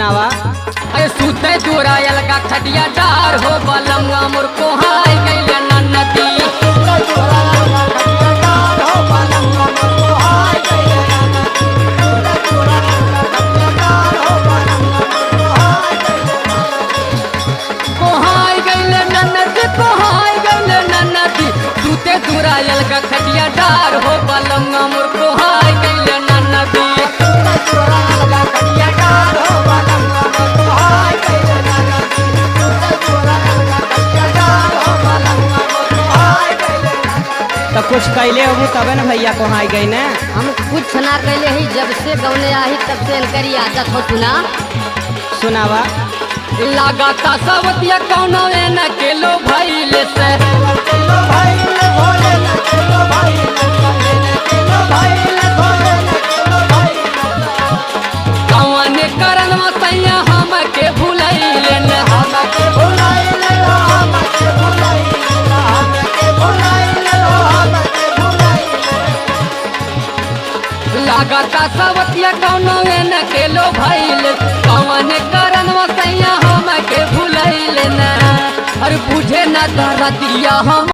नावा अरे सुते चुरायल का खटिया डार हो बलंगा मोर को हाय गइले नन्नती सुते चुरायल का खटिया डार हो बलंगा मोर को हाय गइले नन्नती तो कुछ कैले हो तबे न भैया को हाई गई ने। हम कुछ ना कैले ही, जब से गौने आई तब से इनकरी आदत हो सुना। सुनावा लगाता सवतिया कौनो न केलो भइले से कौने करन मसैया हमके भुलैले न लगाता सवतिया कौनो न केलो भइले कौने करन मसैया हमके भुलैले न अरे बुझे न दरदिया हम